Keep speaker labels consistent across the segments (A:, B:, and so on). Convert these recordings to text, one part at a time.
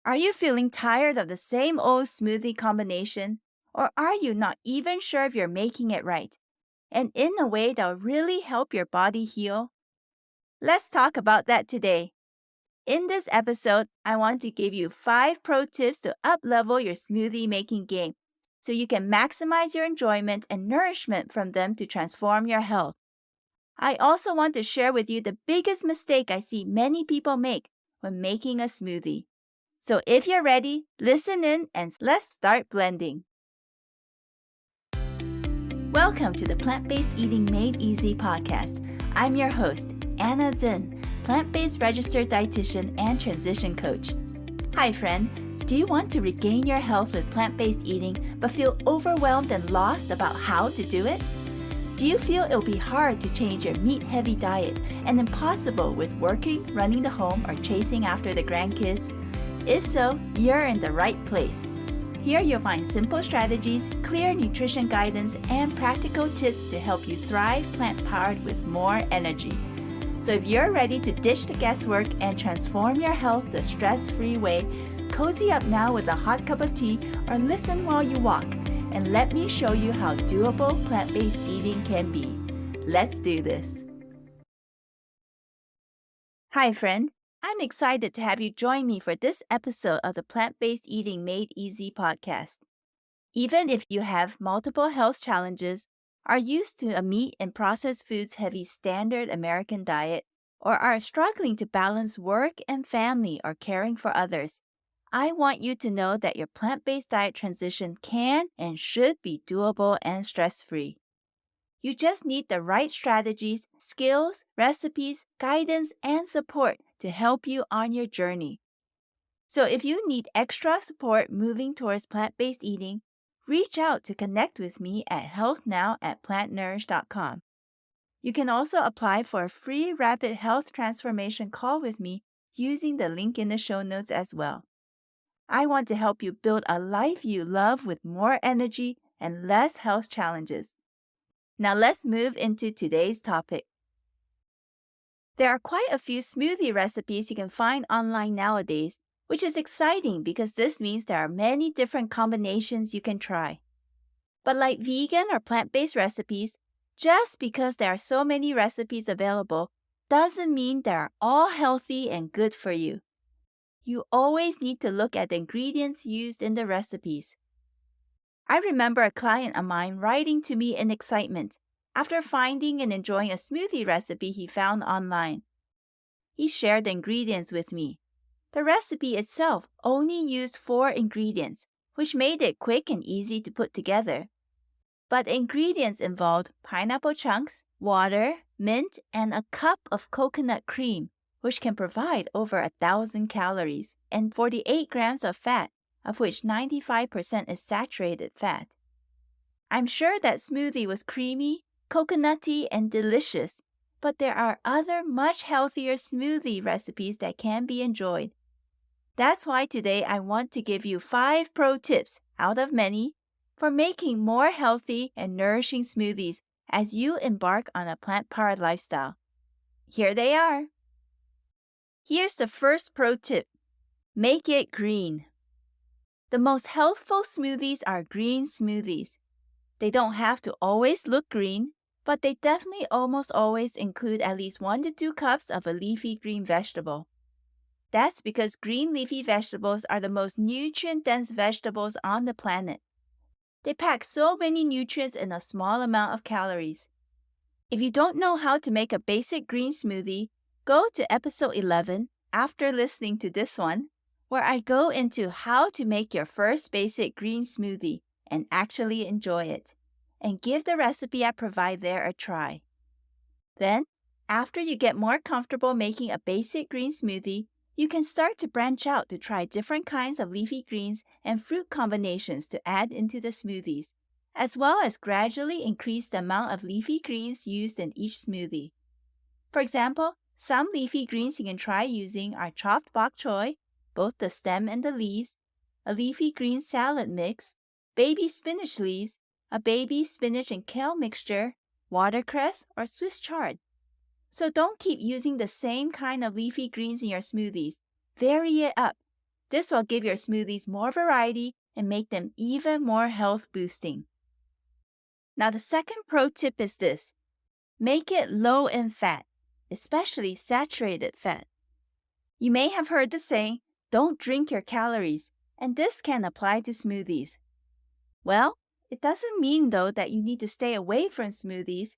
A: Are you feeling tired of the same old smoothie combination? Or are you not even sure if you're making it right? And in a way that'll really help your body heal? Let's talk about that today. In this episode, I want to give you 5 pro tips to up-level your smoothie making game so you can maximize your enjoyment and nourishment from them to transform your health. I also want to share with you the biggest mistake I see many people make when making a smoothie. So if you're ready, listen in and let's start blending. Welcome to the Plant-Based Eating Made Easy podcast. I'm your host, Anna Zinn, plant-based registered dietitian and transition coach. Hi friend, do you want to regain your health with plant-based eating but feel overwhelmed and lost about how to do it? Do you feel it'll be hard to change your meat-heavy diet and impossible with working, running the home, or chasing after the grandkids? If so, you're in the right place. Here you'll find simple strategies, clear nutrition guidance, and practical tips to help you thrive plant-powered with more energy. So if you're ready to ditch the guesswork and transform your health the stress-free way, cozy up now with a hot cup of tea or listen while you walk, and let me show you how doable plant-based eating can be. Let's do this. Hi friend, I'm excited to have you join me for this episode of the Plant-Based Eating Made Easy podcast. Even if you have multiple health challenges, are used to a meat and processed foods heavy standard American diet, or are struggling to balance work and family or caring for others, I want you to know that your plant-based diet transition can and should be doable and stress-free. You just need the right strategies, skills, recipes, guidance, and support to help you on your journey. So if you need extra support moving towards plant-based eating, reach out to connect with me at healthnow@plantnourish.com. You can also apply for a free rapid health transformation call with me using the link in the show notes as well. I want to help you build a life you love with more energy and less health challenges. Now let's move into today's topic. There are quite a few smoothie recipes you can find online nowadays, which is exciting because this means there are many different combinations you can try. But like vegan or plant-based recipes, just because there are so many recipes available doesn't mean they are all healthy and good for you. You always need to look at the ingredients used in the recipes. I remember a client of mine writing to me in excitement after finding and enjoying a smoothie recipe he found online. He shared the ingredients with me. The recipe itself only used 4 ingredients, which made it quick and easy to put together. But the ingredients involved pineapple chunks, water, mint, and a cup of coconut cream, which can provide over 1,000 calories and 48 grams of fat, of which 95% is saturated fat. I'm sure that smoothie was creamy, coconutty, and delicious, but there are other much healthier smoothie recipes that can be enjoyed. That's why today I want to give you 5 pro tips out of many for making more healthy and nourishing smoothies as you embark on a plant-powered lifestyle. Here they are. Here's the first pro tip. Make it green. The most healthful smoothies are green smoothies. They don't have to always look green, but they definitely almost always include at least 1 to 2 cups of a leafy green vegetable. That's because green leafy vegetables are the most nutrient-dense vegetables on the planet. They pack so many nutrients in a small amount of calories. If you don't know how to make a basic green smoothie, go to episode 11 after listening to this one, where I go into how to make your first basic green smoothie and actually enjoy it, and give the recipe I provide there a try. Then, after you get more comfortable making a basic green smoothie, you can start to branch out to try different kinds of leafy greens and fruit combinations to add into the smoothies, as well as gradually increase the amount of leafy greens used in each smoothie. For example, some leafy greens you can try using are chopped bok choy, both the stem and the leaves, a leafy green salad mix, baby spinach leaves, a baby spinach and kale mixture, watercress, or Swiss chard. So don't keep using the same kind of leafy greens in your smoothies. Vary it up. This will give your smoothies more variety and make them even more health boosting. Now, the second pro tip is this: make it low in fat, especially saturated fat. You may have heard the saying, don't drink your calories, and this can apply to smoothies. Well, it doesn't mean though that you need to stay away from smoothies.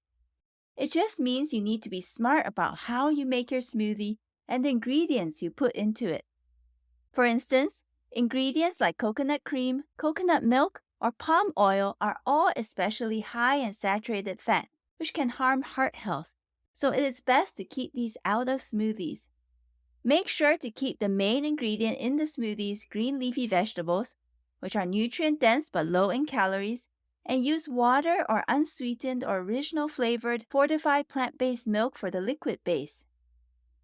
A: It just means you need to be smart about how you make your smoothie and the ingredients you put into it. For instance, ingredients like coconut cream, coconut milk, or palm oil are all especially high in saturated fat, which can harm heart health. So it is best to keep these out of smoothies. Make sure to keep the main ingredient in the smoothies green leafy vegetables, which are nutrient-dense but low in calories, and use water or unsweetened or original flavored fortified plant-based milk for the liquid base.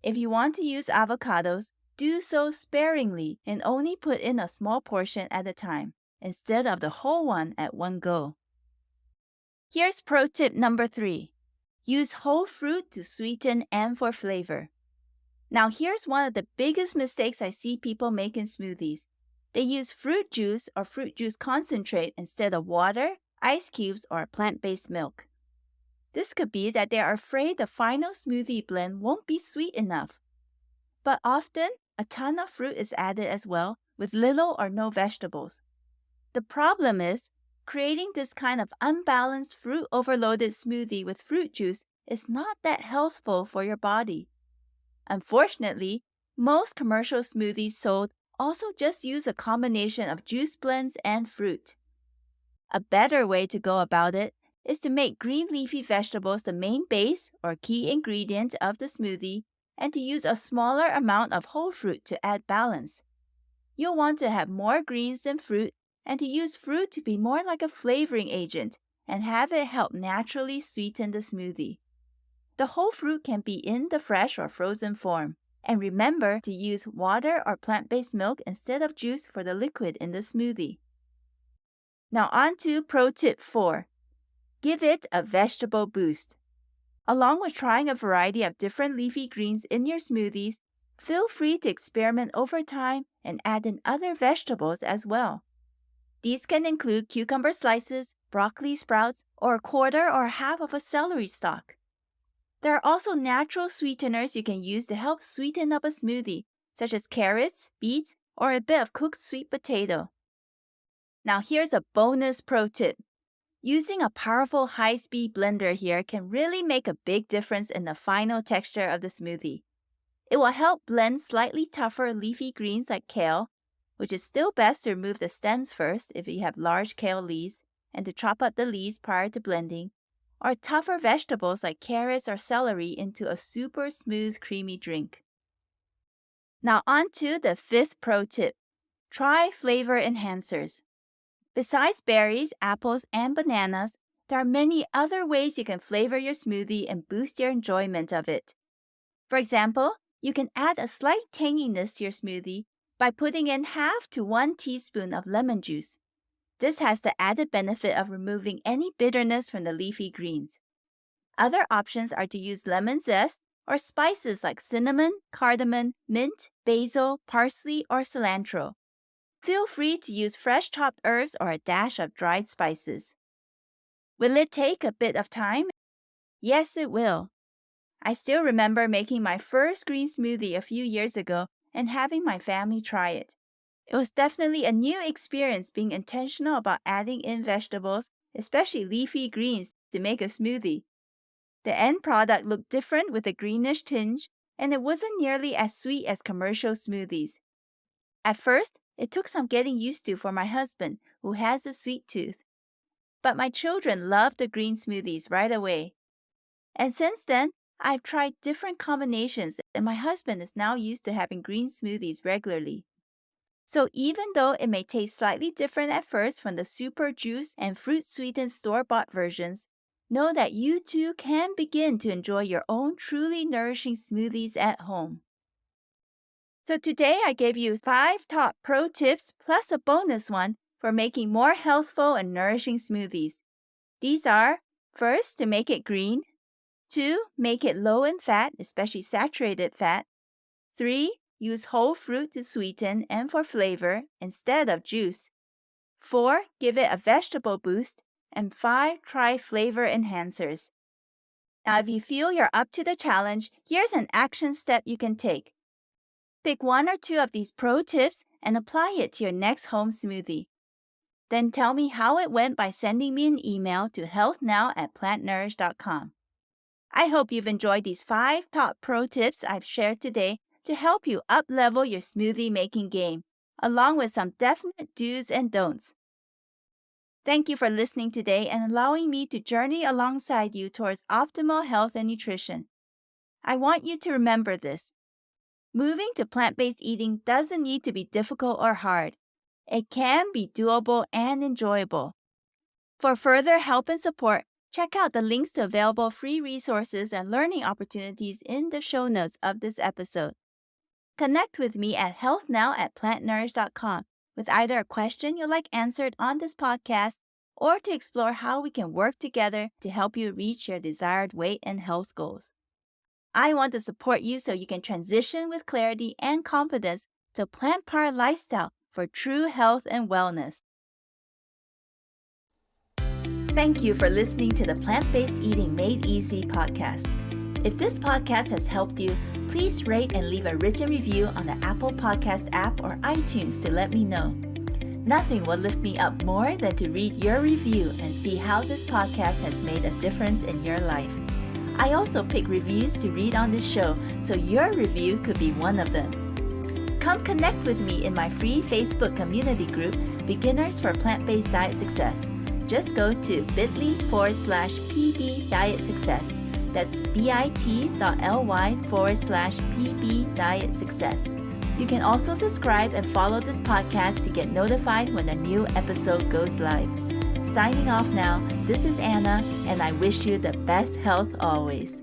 A: If you want to use avocados, do so sparingly and only put in a small portion at a time, instead of the whole one at one go. Here's pro tip number 3. Use whole fruit to sweeten and for flavor. Now here's one of the biggest mistakes I see people make in smoothies. They use fruit juice or fruit juice concentrate instead of water, ice cubes, or plant-based milk. This could be that they are afraid the final smoothie blend won't be sweet enough. But often, a ton of fruit is added as well, with little or no vegetables. The problem is, creating this kind of unbalanced fruit-overloaded smoothie with fruit juice is not that healthful for your body. Unfortunately, most commercial smoothies sold also just use a combination of juice blends and fruit. A better way to go about it is to make green leafy vegetables the main base or key ingredient of the smoothie and to use a smaller amount of whole fruit to add balance. You'll want to have more greens than fruit and to use fruit to be more like a flavoring agent and have it help naturally sweeten the smoothie. The whole fruit can be in the fresh or frozen form. And remember to use water or plant-based milk instead of juice for the liquid in the smoothie. Now on to pro tip 4. Give it a vegetable boost. Along with trying a variety of different leafy greens in your smoothies, feel free to experiment over time and add in other vegetables as well. These can include cucumber slices, broccoli sprouts, or a quarter or half of a celery stalk. There are also natural sweeteners you can use to help sweeten up a smoothie, such as carrots, beets, or a bit of cooked sweet potato. Now here's a bonus pro tip. Using a powerful high-speed blender here can really make a big difference in the final texture of the smoothie. It will help blend slightly tougher leafy greens like kale, which is still best to remove the stems first if you have large kale leaves, and to chop up the leaves prior to blending, or tougher vegetables like carrots or celery into a super smooth, creamy drink. Now on to the 5th pro tip. Try flavor enhancers. Besides berries, apples, and bananas, there are many other ways you can flavor your smoothie and boost your enjoyment of it. For example, you can add a slight tanginess to your smoothie by putting in half to 1 teaspoon of lemon juice. This has the added benefit of removing any bitterness from the leafy greens. Other options are to use lemon zest or spices like cinnamon, cardamom, mint, basil, parsley, or cilantro. Feel free to use fresh chopped herbs or a dash of dried spices. Will it take a bit of time? Yes, it will. I still remember making my first green smoothie a few years ago and having my family try it. It was definitely a new experience being intentional about adding in vegetables, especially leafy greens, to make a smoothie. The end product looked different with a greenish tinge, and it wasn't nearly as sweet as commercial smoothies. At first, it took some getting used to for my husband, who has a sweet tooth. But my children loved the green smoothies right away. And since then, I've tried different combinations, and my husband is now used to having green smoothies regularly. So even though it may taste slightly different at first from the super juice and fruit-sweetened store-bought versions, know that you too can begin to enjoy your own truly nourishing smoothies at home. So today I gave you 5 top pro tips plus a bonus one for making more healthful and nourishing smoothies. These are: first, to make it green; 2, make it low in fat, especially saturated fat; 3, Use whole fruit to sweeten and for flavor instead of juice. 4. Give it a vegetable boost. And 5. Try flavor enhancers. Now, if you feel you're up to the challenge, here's an action step you can take. Pick 1 or 2 of these pro tips and apply it to your next home smoothie. Then tell me how it went by sending me an email to healthnow@plantnourish.com. I hope you've enjoyed these 5 top pro tips I've shared today to help you up-level your smoothie making game, along with some definite do's and don'ts. Thank you for listening today and allowing me to journey alongside you towards optimal health and nutrition. I want you to remember this. Moving to plant-based eating doesn't need to be difficult or hard. It can be doable and enjoyable. For further help and support, check out the links to available free resources and learning opportunities in the show notes of this episode. Connect with me at healthnow@plantnourish.com with either a question you'd like answered on this podcast or to explore how we can work together to help you reach your desired weight and health goals. I want to support you so you can transition with clarity and confidence to a plant-powered lifestyle for true health and wellness. Thank you for listening to the Plant-Based Eating Made Easy podcast. If this podcast has helped you, please rate and leave a written review on the Apple Podcast app or iTunes to let me know. Nothing will lift me up more than to read your review and see how this podcast has made a difference in your life. I also pick reviews to read on this show, so your review could be one of them. Come connect with me in my free Facebook community group, Beginners for Plant-Based Diet Success. Just go to bit.ly/pb Diet Success. That's bit.ly/pb Diet Success. You can also subscribe and follow this podcast to get notified when a new episode goes live. Signing off now, this is Anna, and I wish you the best health always.